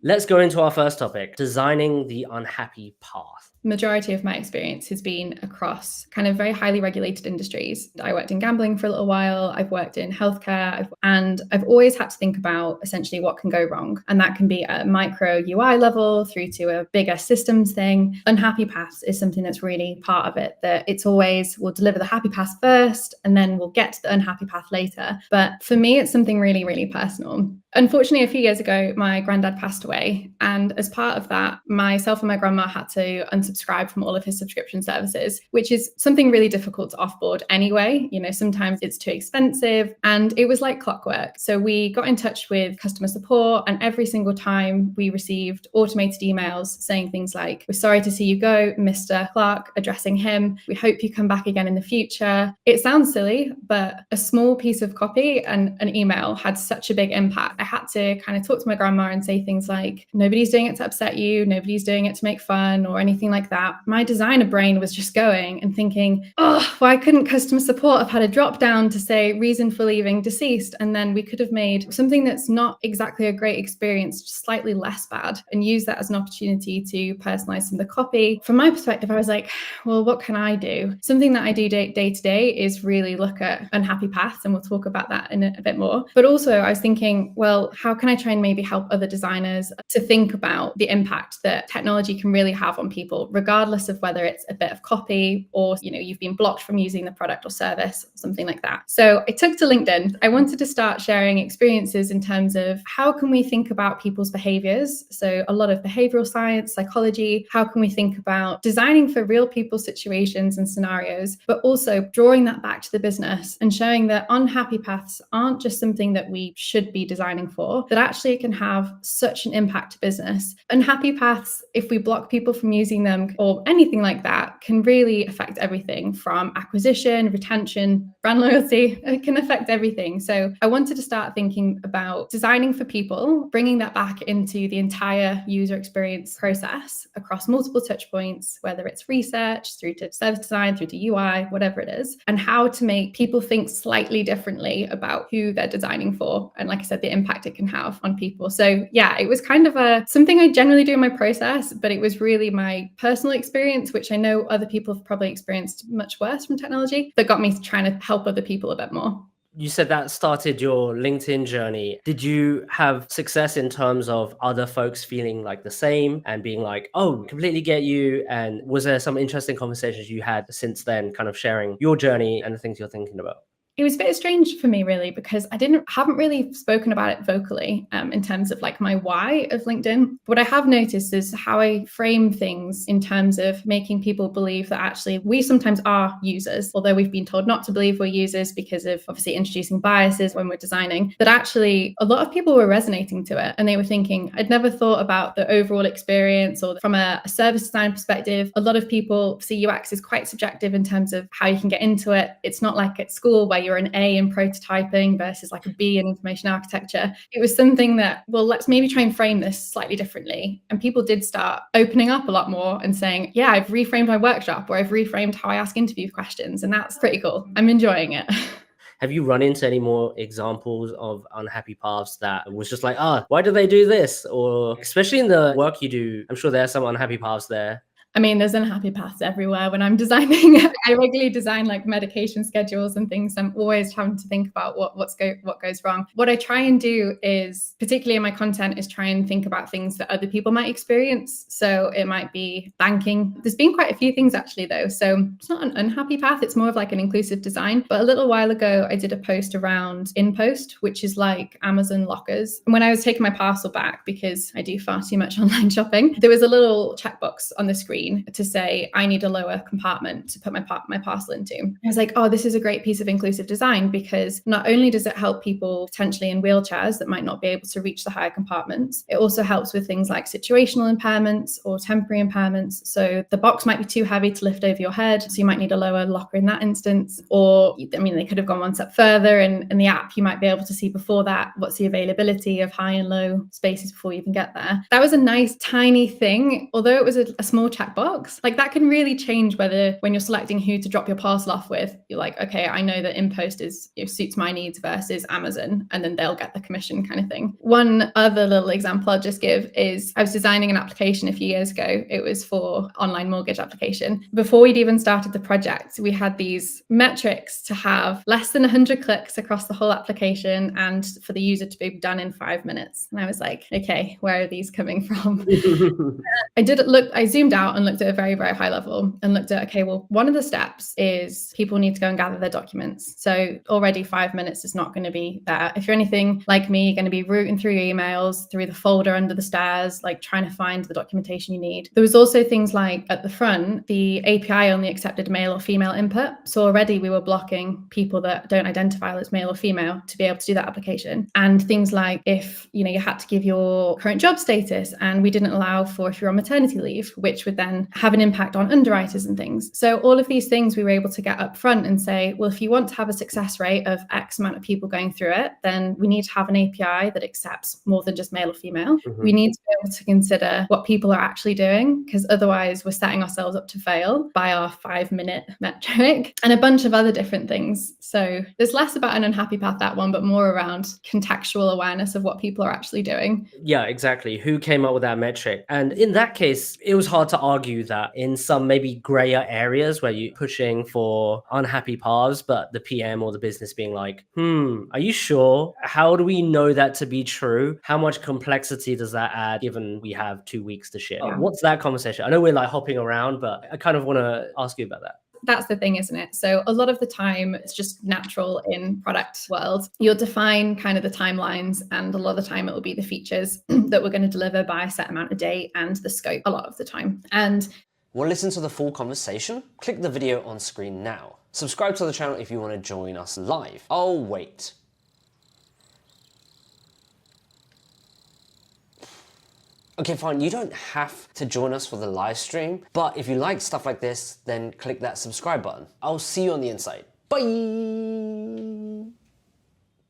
Let's go into our first topic, designing the unhappy path. Majority of my experience has been across kind of very highly regulated industries. I worked in gambling for a little while. I've worked in healthcare, and I've always had to think about essentially what can go wrong. And that can be at a micro UI level through to a bigger systems thing. Unhappy paths is something that's really part of it, that it's always we'll deliver the happy path first and then we'll get to the unhappy path later. But for me, it's something really, really personal. Unfortunately, a few years ago, my granddad passed away. And as part of that, myself and my grandma had to unsubscribe from all of his subscription services, which is something really difficult to offboard anyway. You know, sometimes it's too expensive, and it was like clockwork. So we got in touch with customer support, and every single time we received automated emails saying things like, "We're sorry to see you go, Mr. Clark," addressing him. "We hope you come back again in the future." It sounds silly, but a small piece of copy and an email had such a big impact. I had to kind of talk to my grandma and say things like, "Nobody's doing it to upset you, nobody's doing it to make fun," or anything like that. My designer brain was just going and thinking, oh, why couldn't customer support have had a drop down to say reason for leaving deceased? And then we could have made something that's not exactly a great experience, just slightly less bad, and use that as an opportunity to personalize some of the copy. From my perspective, I was like, well, what can I do? Something that I do day to day is really look at unhappy paths, and we'll talk about that in a bit more. But also I was thinking, well, how can I try and maybe help other designers to think about the impact that technology can really have on people, regardless of whether it's a bit of copy or, you know, you've been blocked from using the product or service, something like that. So I took to LinkedIn. I wanted to start sharing experiences in terms of how can we think about people's behaviors? So a lot of behavioral science, psychology, how can we think about designing for real people situations and scenarios, but also drawing that back to the business and showing that unhappy paths aren't just something that we should be designing for, that actually it can have such an impact to business. Unhappy paths, if we block people from using them or anything like that, can really affect everything from acquisition, retention, brand loyalty. It can affect everything. So I wanted to start thinking about designing for people, bringing that back into the entire user experience process across multiple touch points, whether it's research through to service design, through to UI, whatever it is, and how to make people think slightly differently about who they're designing for. And like I said, the impact it can have on people. So yeah, it was kind of something I generally do in my process, but it was really my personal experience, which I know other people have probably experienced much worse from technology, that got me trying to help other people a bit more. You said that started your LinkedIn journey. Did you have success in terms of other folks feeling like the same and being like, oh, completely get you? And was there some interesting conversations you had since then, kind of sharing your journey and the things you're thinking about? It was a bit strange for me, really, because I haven't really spoken about it vocally in terms of like my why of LinkedIn. What I have noticed is how I frame things in terms of making people believe that actually we sometimes are users, although we've been told not to believe we're users because of obviously introducing biases when we're designing, that actually a lot of people were resonating to it. And they were thinking, I'd never thought about the overall experience, or from a service design perspective, a lot of people see UX is quite subjective in terms of how you can get into it. It's not like at school where you're an A in prototyping versus like a B in information architecture. It was something that, well, let's maybe try and frame this slightly differently. And people did start opening up a lot more and saying, yeah, I've reframed my workshop, or I've reframed how I ask interview questions. And that's pretty cool. I'm enjoying it. Have you run into any more examples of unhappy paths that was just like, why do they do this? Or especially in the work you do, I'm sure there are some unhappy paths there. I mean, there's unhappy paths everywhere when I'm designing. I regularly design like medication schedules and things. I'm always having to think about what goes wrong. What I try and do is, particularly in my content, is try and think about things that other people might experience. So it might be banking. There's been quite a few things actually though. So it's not an unhappy path. It's more of like an inclusive design. But a little while ago, I did a post around InPost, which is like Amazon lockers. And when I was taking my parcel back, because I do far too much online shopping, there was a little checkbox on the screen to say, I need a lower compartment to put my parcel into. I was like, oh, this is a great piece of inclusive design, because not only does it help people potentially in wheelchairs that might not be able to reach the higher compartments, it also helps with things like situational impairments or temporary impairments. So the box might be too heavy to lift over your head, so you might need a lower locker in that instance. Or, I mean, they could have gone one step further, and in the app, you might be able to see before that what's the availability of high and low spaces before you even get there. That was a nice tiny thing, although it was a small check chat box. Like that can really change whether when you're selecting who to drop your parcel off with, you're like, okay, I know that InPost is, suits my needs versus Amazon, and then they'll get the commission kind of thing. One other little example I'll just give is I was designing an application a few years ago. It was for online mortgage application. Before we'd even started the project, we had these metrics to have less than 100 clicks across the whole application and for the user to be done in 5 minutes. And I was like, okay, where are these coming from? I zoomed out and looked at a very, very high level and looked at, okay, well, one of the steps is people need to go and gather their documents. So already 5 minutes is not going to be there. If you're anything like me, you're going to be rooting through your emails, through the folder under the stairs, like trying to find the documentation you need. There was also things like at the front, the API only accepted male or female input. So already we were blocking people that don't identify as male or female to be able to do that application. And things like if, you had to give your current job status, and we didn't allow for if you're on maternity leave, which would then have an impact on underwriters and things. So all of these things we were able to get up front and say, well, if you want to have a success rate of X amount of people going through it, then we need to have an API that accepts more than just male or female. Mm-hmm. We need to be able to consider what people are actually doing, because otherwise we're setting ourselves up to fail by our 5-minute metric and a bunch of other different things. So there's less about an unhappy path, that one, but more around contextual awareness of what people are actually doing. Yeah, exactly. Who came up with that metric? And in that case, it was hard to argue that in some maybe grayer areas where you're pushing for unhappy paths, but the PM or the business being like, are you sure? How do we know that to be true? How much complexity does that add given we have 2 weeks to ship? Yeah. What's that conversation? I know we're like hopping around, but I kind of want to ask you about that. That's the thing, isn't it? So a lot of the time it's just natural in product world. You'll define kind of the timelines, and a lot of the time it will be the features that we're going to deliver by a set amount of date and the scope a lot of the time. And want to listen to the full conversation? Click the video on screen now. Subscribe to the channel if you want to join us live. Oh, wait. Okay, fine, you don't have to join us for the live stream, but if you like stuff like this, then click that subscribe button. I'll see you on the inside. Bye!